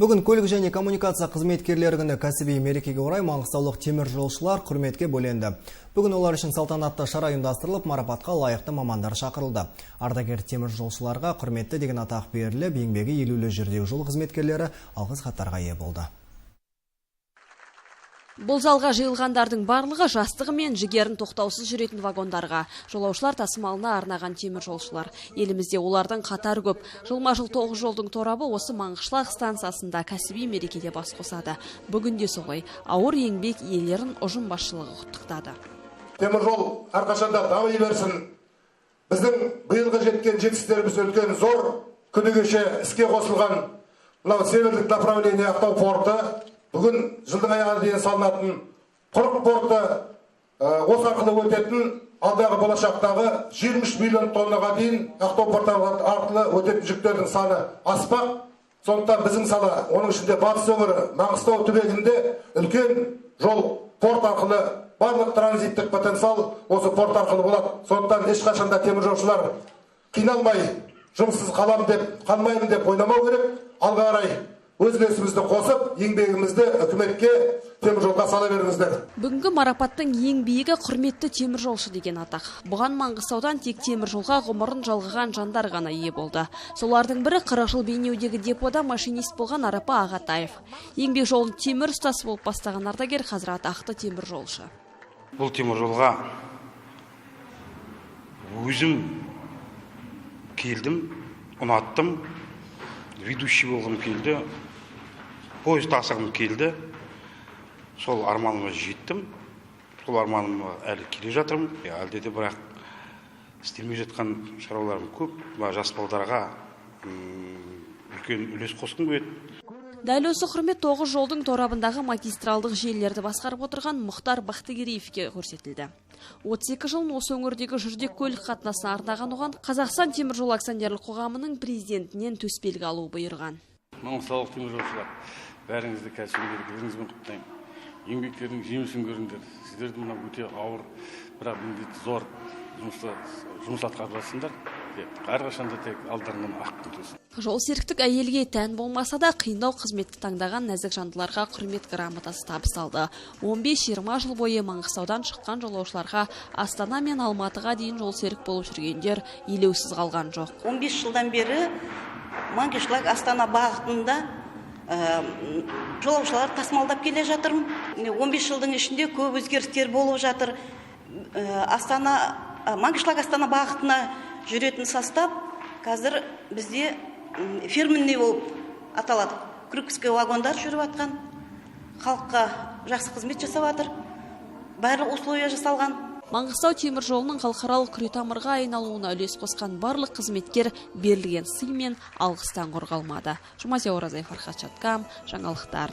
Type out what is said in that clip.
Бүгін көлік және коммуникация қызметкерлері күні кәсіби мерекеге орай маңғыстаулық темір жолшылар құрметке бөленді. Бүгін олар үшін салтанатты шара ұйымдастырылып, марапатқа лайықты мамандар шақырылды. Ардагер темір жолшыларға құрметті деген атақ беріліп, еңбегі елеулі жүрдегі жол қызметкерлері алғыс хаттарға ие болды. Бұл залға жиылғандардың барлығы жастығы мен жігерін тоқтаусыз жүретін вагондарға, жолаушылар тасымалына арнаған темір жолшылар. Елімізде олардың қатары көп. Жылма-жыл 9 жолдың торабы осы Маңғышлақ станциясында кәсіби мерекеде бас қосады. Бүгінде солай ауыр еңбек иелерін ұжым басшылығы құттықтады. Темір жол әрқашанда дами берсін. Біздің биылғы жеткен жетістіктеріміз үлкен зор. Күні кеше іске қосылған мынау севердік направление Ақтау порты бүгін жылдың аяғына дейін салынатын құрық порты осы арқылы өтетін алдағы болашақтағы 23 миллион тоннаға дейін Ақтау порты арқылы өтетін жүктердің саны аспақ. Сондықтан біздің сала, оның ішінде батыс өңірі Маңғыстау түбегінде үлкен жол порт арқылы барлық транзиттік потенциал осы порт арқылы болады. Сондықтан ешқашанда темір жолшылар қиналмай, жұмыссыз қалмаймын деп ойламау керек. Алға қарай өз үлесімізді қосып, еңбегімізді үкіметке темір жолға сала беріңіздер. Бүгінгі марапаттың ең биігі құрметті темір жолшы деген атақ. Бұған Маңғыстаудан тек темір жолға ғұмырын жалғаған жандар ғана ие болды. Солардың бірі 40 жыл Бейнеудегі депода машинист болған Арапа Ағатаев. Еңбек жолын темір ұстасы болып бастаған ардагер қазір атақты темір жолшы. Бұл темір жолға өзім келдім, ұнаттым, ведущий болғым келді. Поезд тасығым келді, сол арманыма жеттім, сол арманыма әлі келе жатырмын. Әлде де бірақ істемей жатқан шаруаларым көп, жас балдарға үлкен үлес қосқым келеді. Дәл осы құрмет 9 жолдың торабындағы магистралдық желілерді басқарып отырған Мұхтар Бақтыгереевке көрсетілді. 32 жыл осы өңірдегі жүрдек көлік қатынасына арнаған оған Қазақстан темір жол акционерлік қоғамының президентінен төсбелгі алу бұйырған. Маңғыстаулық темір жолшылар, бәріңізді кәсіби мерекелеріңізбен құттықтаймын. Еңбектердің жемісін көріңдер. Сіздердің мына өте ауыр, бірақ міндеті зор жұмыс атқарып жатсыңдар. Әрқашанда тек алдарынан ақ күн тусын. Жол серіктік әйелге тән болмаса да қиындау қызметті таңдаған нәзік жандыларға құрмет грамотасы табысталды. 15-20 жыл бойы Маңғыстаудан шыққан жолаушыларға Астана мен Алматыға дейін жол серік болып жүргендер елеусіз қалған жоқ. 15 жылдан бері Маңғышлақ Астана бағытында жолаушылар тасымалдап келе жатырмын. 15 жылдың ішінде көп өзгерістер болып жатыр. Маңғышлақ Астана бағытына жүретін состав қазір бізде фирменный болып аталады. Крюковский вагондар жүріп атқан, халыққа жақсы қызмет жасап жатыр. Барлық условия жасалған. Маңғыстау темір жолының халықаралық күретамырға айналуына үлес қосқан барлық қызметкер берілген сый мен алғыстан қорғалмады. Жұмазия Оразай, Фархат Шаткам, жаңалықтар.